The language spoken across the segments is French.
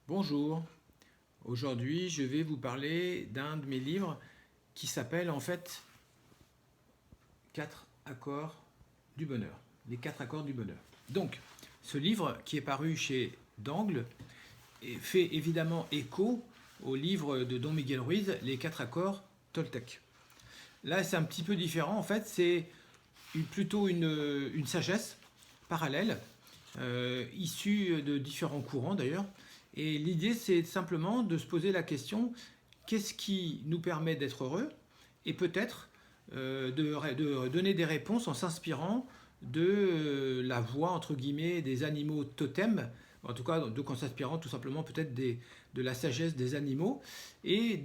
Bonjour, aujourd'hui je vais vous parler d'un de mes livres qui s'appelle en fait 4 accords du bonheur. Les 4 accords du bonheur. Donc, ce livre qui est paru chez Dangle fait évidemment écho au livre de Don Miguel Ruiz, Les 4 accords Toltec. Là c'est un petit peu différent, en fait c'est plutôt une sagesse parallèle, issue de différents courants d'ailleurs. Et l'idée, c'est simplement de se poser la question, qu'est-ce qui nous permet d'être heureux? Et peut-être de donner des réponses en s'inspirant de la voix, entre guillemets, des animaux totems, en tout cas, donc en s'inspirant tout simplement peut-être de la sagesse des animaux, et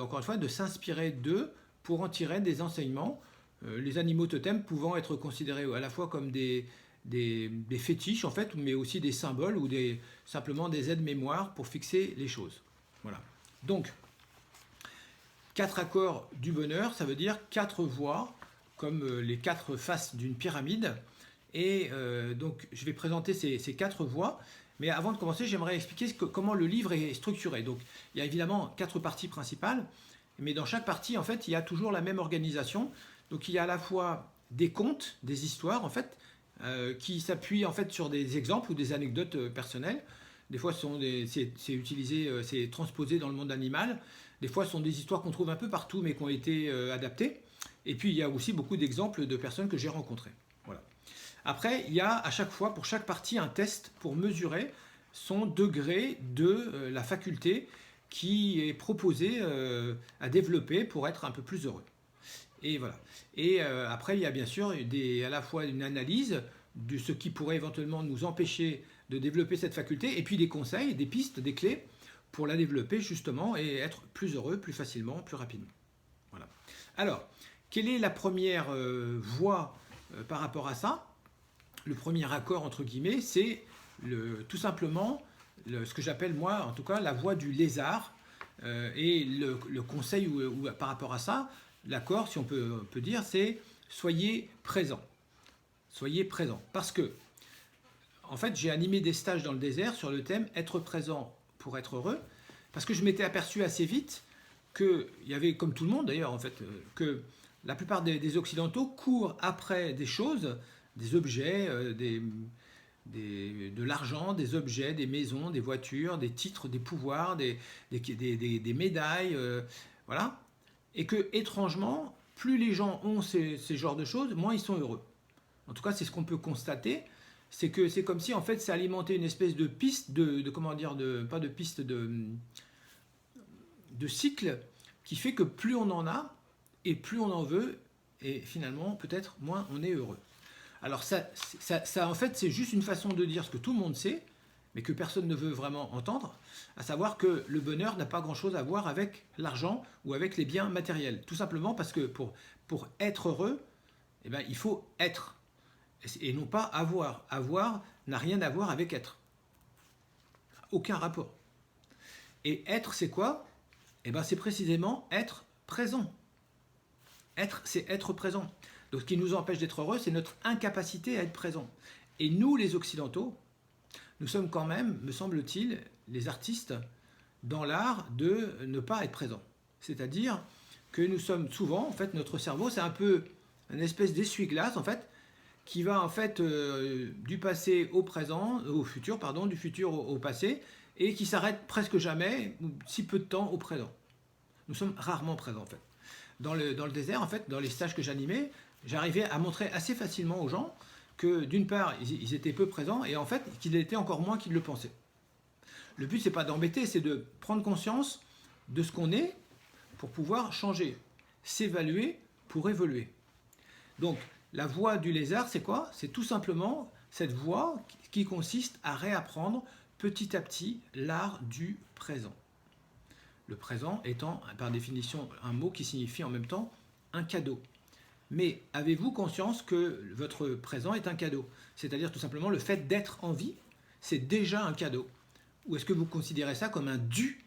encore une fois, de s'inspirer d'eux pour en tirer des enseignements. Les animaux totems pouvant être considérés à la fois comme des fétiches en fait, mais aussi des symboles ou simplement des aides-mémoires pour fixer les choses. Voilà. Donc, 4 accords du bonheur, ça veut dire 4 voies, comme les 4 faces d'une pyramide. Et donc, je vais présenter ces 4 voies. Mais avant de commencer, j'aimerais expliquer comment le livre est structuré. Donc, il y a évidemment 4 parties principales, mais dans chaque partie, en fait, il y a toujours la même organisation. Donc, il y a à la fois des contes, des histoires, en fait, qui s'appuient en fait sur des exemples ou des anecdotes personnelles. Des fois, c'est utilisé, c'est transposé dans le monde animal. Des fois, ce sont des histoires qu'on trouve un peu partout, mais qui ont été adaptées. Et puis, il y a aussi beaucoup d'exemples de personnes que j'ai rencontrées. Voilà. Après, il y a à chaque fois, pour chaque partie, un test pour mesurer son degré de la faculté qui est proposée à développer pour être un peu plus heureux. Et voilà. Et après, il y a bien sûr à la fois une analyse de ce qui pourrait éventuellement nous empêcher de développer cette faculté, et puis des conseils, des pistes, des clés pour la développer justement et être plus heureux, plus facilement, plus rapidement. Voilà. Alors, quelle est la première voie par rapport à ça? Le premier accord, entre guillemets, c'est tout simplement ce que j'appelle moi, en tout cas, la voie du lézard. Et le conseil par rapport à ça, l'accord, si on peut dire, c'est soyez présent. Soyez présent. Parce que, en fait, j'ai animé des stages dans le désert sur le thème être présent pour être heureux. Parce que je m'étais aperçu assez vite qu'il y avait, comme tout le monde d'ailleurs, en fait, que la plupart des Occidentaux courent après des choses, des objets, de l'argent, des objets, des maisons, des voitures, des titres, des pouvoirs, des médailles, voilà. Et que, étrangement, plus les gens ont ces genres de choses, moins ils sont heureux. En tout cas, c'est ce qu'on peut constater. C'est que c'est comme si, en fait, ça alimentait une espèce de piste, comment dire, pas de piste, de cycle, qui fait que plus on en a, et plus on en veut, et finalement, peut-être moins on est heureux. Alors ça, en fait, c'est juste une façon de dire ce que tout le monde sait, mais que personne ne veut vraiment entendre, à savoir que le bonheur n'a pas grand-chose à voir avec l'argent ou avec les biens matériels. Tout simplement parce que pour être heureux, eh ben, il faut être, et non pas avoir. Avoir n'a rien à voir avec être. Aucun rapport. Et être, c'est quoi? Eh ben, c'est précisément être présent. Être, c'est être présent. Donc ce qui nous empêche d'être heureux, c'est notre incapacité à être présent. Et nous, les Occidentaux, nous sommes quand même, me semble-t-il, les artistes dans l'art de ne pas être présent. C'est-à-dire que nous sommes souvent, en fait, notre cerveau, c'est un peu une espèce d'essuie-glace, en fait, qui va en fait du passé au présent, au futur, pardon, du futur au passé, et qui s'arrête presque jamais, ou si peu de temps, au présent. Nous sommes rarement présents, en fait. Dans le désert, en fait, dans les stages que j'animais, j'arrivais à montrer assez facilement aux gens que d'une part, ils étaient peu présents et en fait, qu'ils étaient encore moins qu'ils le pensaient. Le but, c'est pas d'embêter, c'est de prendre conscience de ce qu'on est pour pouvoir changer, s'évaluer pour évoluer. Donc, la voie du lézard, c'est quoi? C'est tout simplement cette voie qui consiste à réapprendre petit à petit l'art du présent. Le présent étant, par définition, un mot qui signifie en même temps un cadeau. Mais avez-vous conscience que votre présent est un cadeau? C'est-à-dire tout simplement le fait d'être en vie, c'est déjà un cadeau. Ou est-ce que vous considérez ça comme un dû?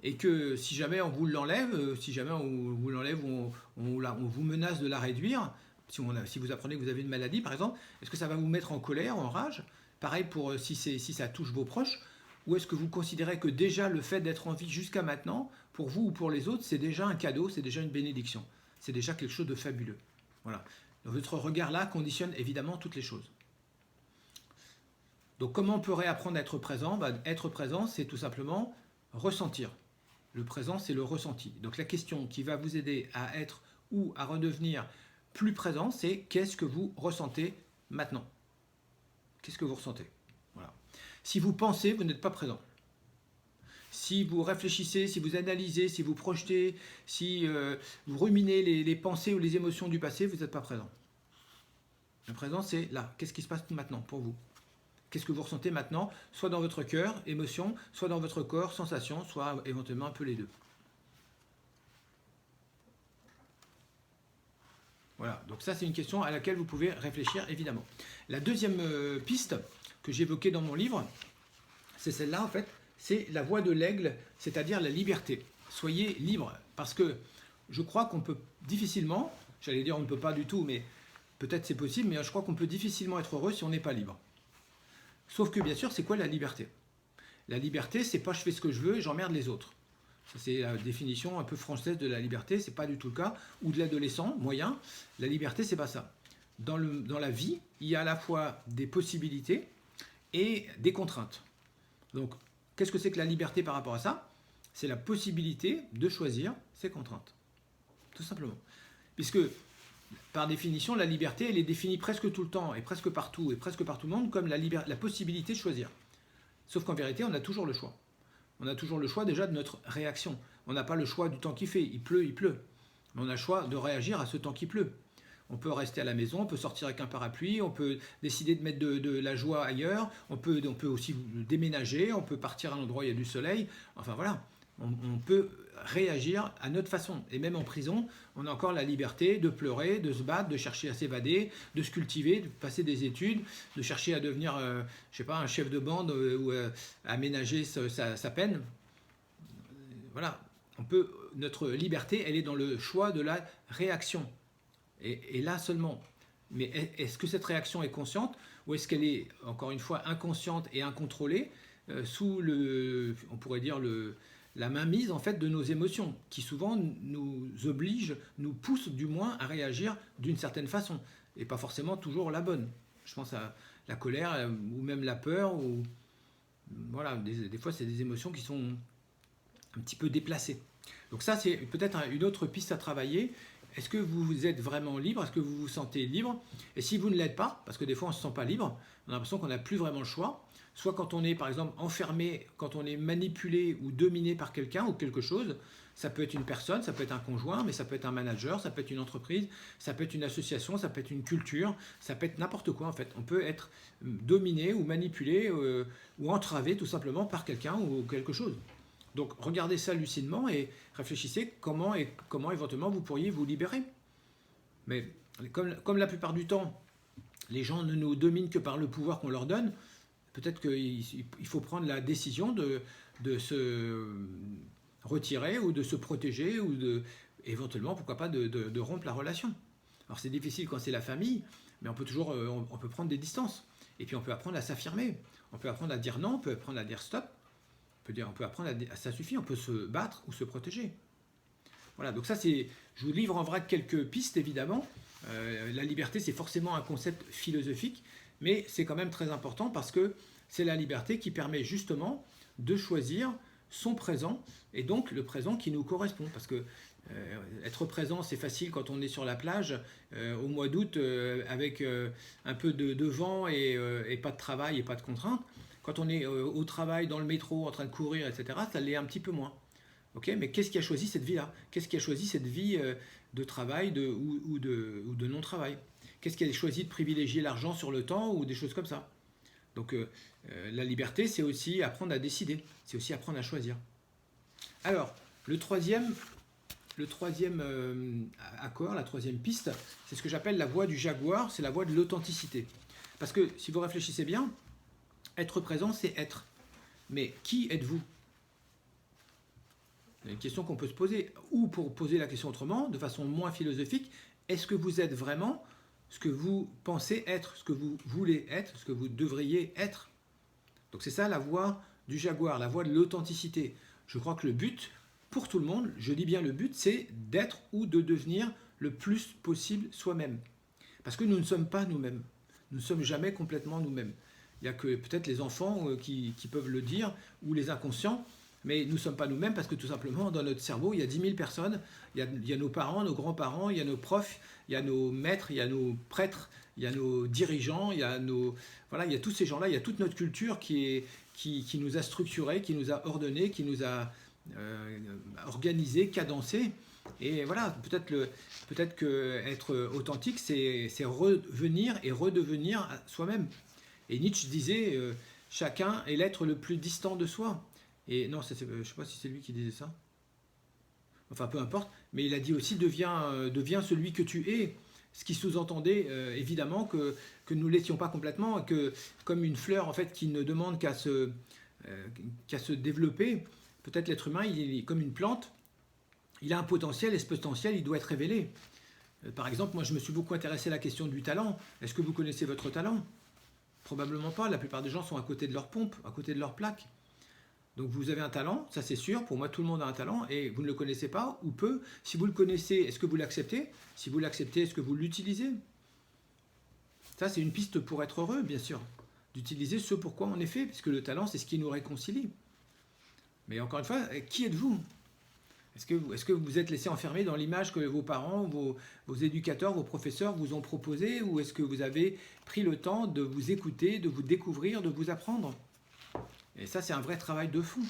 Et que si jamais on vous l'enlève, si jamais on vous l'enlève ou on vous menace de la réduire, si vous apprenez que vous avez une maladie par exemple, est-ce que ça va vous mettre en colère, en rage? Pareil pour si ça touche vos proches, ou est-ce que vous considérez que déjà le fait d'être en vie jusqu'à maintenant, pour vous ou pour les autres, c'est déjà un cadeau, c'est déjà une bénédiction, c'est déjà quelque chose de fabuleux. Voilà. Votre regard là conditionne évidemment toutes les choses. Donc comment on peut réapprendre à être présent? Être présent, c'est tout simplement ressentir. Le présent, c'est le ressenti. Donc la question qui va vous aider à être ou à redevenir plus présent, c'est qu'est-ce que vous ressentez maintenant? Qu'est-ce que vous ressentez? Voilà. Si vous pensez, vous n'êtes pas présent. Si vous réfléchissez, si vous analysez, si vous projetez, si vous ruminez les pensées ou les émotions du passé, vous n'êtes pas présent. Le présent, c'est là. Qu'est-ce qui se passe maintenant pour vous? Qu'est-ce que vous ressentez maintenant, soit dans votre cœur, émotion, soit dans votre corps, sensation, soit éventuellement un peu les deux. Voilà, donc ça c'est une question à laquelle vous pouvez réfléchir évidemment. La deuxième piste que j'évoquais dans mon livre, c'est celle-là en fait, c'est la voie de l'aigle, c'est-à-dire la liberté. Soyez libre, parce que je crois qu'on peut difficilement, j'allais dire on ne peut pas du tout, mais peut-être c'est possible, mais je crois qu'on peut difficilement être heureux si on n'est pas libre. Sauf que bien sûr, c'est quoi la liberté? La liberté, c'est pas je fais ce que je veux et j'emmerde les autres. Ça, c'est la définition un peu française de la liberté, c'est pas du tout le cas. Ou de l'adolescent moyen, la liberté, c'est pas ça. Dans la vie, il y a à la fois des possibilités et des contraintes. Donc, qu'est-ce que c'est que la liberté par rapport à ça? C'est la possibilité de choisir ses contraintes. Tout simplement. Puisque, par définition, la liberté, elle est définie presque tout le temps, et presque partout le monde, comme la possibilité de choisir. Sauf qu'en vérité, on a toujours le choix. On a toujours le choix déjà de notre réaction. On n'a pas le choix du temps qui fait. Il pleut, il pleut. Mais on a le choix de réagir à ce temps qui pleut. On peut rester à la maison, on peut sortir avec un parapluie, on peut décider de mettre de la joie ailleurs, on peut aussi déménager, on peut partir à un endroit où il y a du soleil. Enfin voilà, on peut réagir à notre façon. Et même en prison, on a encore la liberté de pleurer, de se battre, de chercher à s'évader, de se cultiver, de passer des études, de chercher à devenir, je sais pas, un chef de bande ou aménager sa peine. Voilà, notre liberté, elle est dans le choix de la réaction. Et là seulement. Mais est-ce que cette réaction est consciente ou est-ce qu'elle est, encore une fois, inconsciente et incontrôlée sous on pourrait dire, la mainmise en fait de nos émotions, qui souvent nous obligent, nous poussent du moins à réagir d'une certaine façon, et pas forcément toujours la bonne. Je pense à la colère ou même la peur, ou voilà, des fois c'est des émotions qui sont un petit peu déplacées. Donc ça c'est peut-être une autre piste à travailler. Est-ce que vous êtes vraiment libre? Est-ce que vous vous sentez libre? Et si vous ne l'êtes pas, parce que des fois on ne se sent pas libre, on a l'impression qu'on n'a plus vraiment le choix, soit quand on est par exemple enfermé, quand on est manipulé ou dominé par quelqu'un ou quelque chose, ça peut être une personne, ça peut être un conjoint, mais ça peut être un manager, ça peut être une entreprise, ça peut être une association, ça peut être une culture, ça peut être n'importe quoi en fait. On peut être dominé ou manipulé ou entravé tout simplement par quelqu'un ou quelque chose. Donc regardez ça lucidement et réfléchissez comment éventuellement vous pourriez vous libérer. Mais comme la plupart du temps, les gens ne nous dominent que par le pouvoir qu'on leur donne, peut-être qu'il faut prendre la décision de se retirer ou de se protéger ou éventuellement, pourquoi pas, de rompre la relation. Alors c'est difficile quand c'est la famille, mais on peut prendre des distances. Et puis on peut apprendre à s'affirmer. On peut apprendre à dire non, on peut apprendre à dire stop. On peut apprendre à ça suffit, on peut se battre ou se protéger. Voilà, donc ça je vous livre en vrac quelques pistes évidemment. La liberté c'est forcément un concept philosophique, mais c'est quand même très important parce que c'est la liberté qui permet justement de choisir son présent et donc le présent qui nous correspond. Parce que être présent c'est facile quand on est sur la plage au mois d'août avec un peu de vent et pas de travail et pas de contraintes. Quand on est au travail, dans le métro, en train de courir, etc., ça l'est un petit peu moins. Okay, mais qu'est-ce qui a choisi cette vie-là? Qu'est-ce qui a choisi cette vie de travail ou de non-travail? Qu'est-ce qui a choisi de privilégier l'argent sur le temps ou des choses comme ça? Donc la liberté, c'est aussi apprendre à décider. C'est aussi apprendre à choisir. Alors, le troisième accord, la troisième piste, c'est ce que j'appelle la voie du jaguar, c'est la voie de l'authenticité. Parce que si vous réfléchissez bien, être présent, c'est être. Mais qui êtes-vous? C'est une question qu'on peut se poser. Ou pour poser la question autrement, de façon moins philosophique, est-ce que vous êtes vraiment ce que vous pensez être, ce que vous voulez être, ce que vous devriez être? Donc c'est ça la voie du jaguar, la voix de l'authenticité. Je crois que le but, pour tout le monde, je dis bien le but, c'est d'être ou de devenir le plus possible soi-même. Parce que nous ne sommes pas nous-mêmes. Nous ne sommes jamais complètement nous-mêmes. Il n'y a que peut-être les enfants qui peuvent le dire, ou les inconscients, mais nous ne sommes pas nous-mêmes parce que tout simplement, dans notre cerveau, il y a 10 000 personnes. Il y a nos parents, nos grands-parents, il y a nos profs, il y a nos maîtres, il y a nos prêtres, il y a nos dirigeants, il y a voilà, il y a tous ces gens-là, il y a toute notre culture qui nous a structurés, qui nous a ordonnés, qui nous a organisés, cadencés. Et voilà, peut-être que être authentique, c'est revenir et redevenir soi-même. Et Nietzsche disait, chacun est l'être le plus distant de soi. Et non, je ne sais pas si c'est lui qui disait ça. Enfin, peu importe. Mais il a dit aussi, deviens celui que tu es. Ce qui sous-entendait évidemment que nous ne l'étions pas complètement, que comme une fleur en fait qui ne demande qu'à se développer, peut-être l'être humain, il est comme une plante, il a un potentiel et ce potentiel, il doit être révélé. Par exemple, moi je me suis beaucoup intéressé à la question du talent. Est-ce que vous connaissez votre talent? Probablement pas, la plupart des gens sont à côté de leur pompe, à côté de leur plaque. Donc vous avez un talent, ça c'est sûr, pour moi tout le monde a un talent et vous ne le connaissez pas ou peu. Si vous le connaissez, est-ce que vous l'acceptez? Si vous l'acceptez, est-ce que vous l'utilisez? Ça c'est une piste pour être heureux, bien sûr, d'utiliser ce pourquoi on est fait, puisque le talent c'est ce qui nous réconcilie. Mais encore une fois, qui êtes-vous? Est-ce que vous êtes laissé enfermer dans l'image que vos parents, vos éducateurs, vos professeurs vous ont proposé, ou est-ce que vous avez pris le temps de vous écouter, de vous découvrir, de vous apprendre? Et ça, c'est un vrai travail de fond.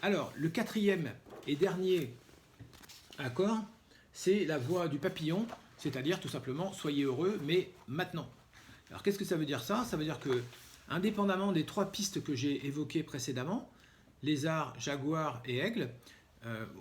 Alors, le quatrième et dernier accord, c'est la voix du papillon, c'est-à-dire tout simplement soyez heureux, mais maintenant. Alors, qu'est-ce que ça veut dire ça? Ça veut dire que, indépendamment des trois pistes que j'ai évoquées précédemment, lézard, jaguar et aigle,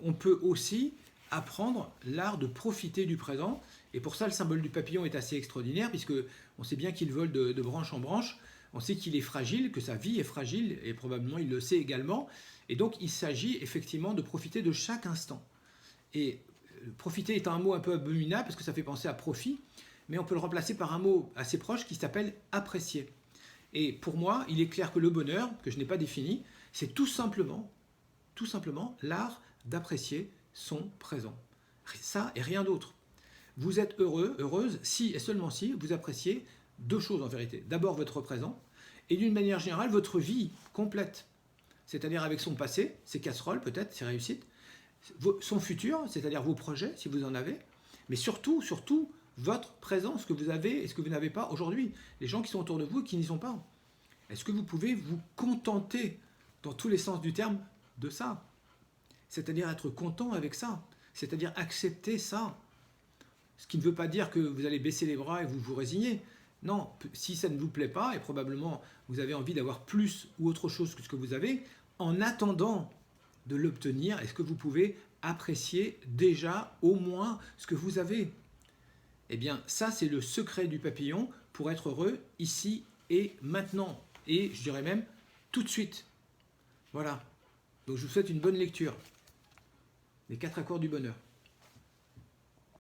on peut aussi apprendre l'art de profiter du présent. Et pour ça, le symbole du papillon est assez extraordinaire, puisque on sait bien qu'il vole de branche en branche. On sait qu'il est fragile, que sa vie est fragile, et probablement il le sait également. Et donc il s'agit effectivement de profiter de chaque instant. Et profiter est un mot un peu abominable, parce que ça fait penser à profit, mais on peut le remplacer par un mot assez proche qui s'appelle apprécier. Et pour moi, il est clair que le bonheur, que je n'ai pas défini, c'est tout simplement l'art d'apprécier son présent. Ça et rien d'autre. Vous êtes heureux, heureuse, si et seulement si vous appréciez deux choses en vérité. D'abord votre présent et d'une manière générale votre vie complète. C'est-à-dire avec son passé, ses casseroles peut-être, ses réussites, son futur, c'est-à-dire vos projets si vous en avez, mais surtout votre présent, ce que vous avez et ce que vous n'avez pas aujourd'hui. Les gens qui sont autour de vous et qui n'y sont pas. Est-ce que vous pouvez vous contenter dans tous les sens du terme de ça? C'est-à-dire être content avec ça, c'est-à-dire accepter ça. Ce qui ne veut pas dire que vous allez baisser les bras et vous résigner. Non, si ça ne vous plaît pas, et probablement vous avez envie d'avoir plus ou autre chose que ce que vous avez, en attendant de l'obtenir, est-ce que vous pouvez apprécier déjà au moins ce que vous avez? Eh bien, ça c'est le secret du papillon pour être heureux ici et maintenant. Et je dirais même tout de suite. Voilà. Donc je vous souhaite une bonne lecture. Les 4 accords du bonheur.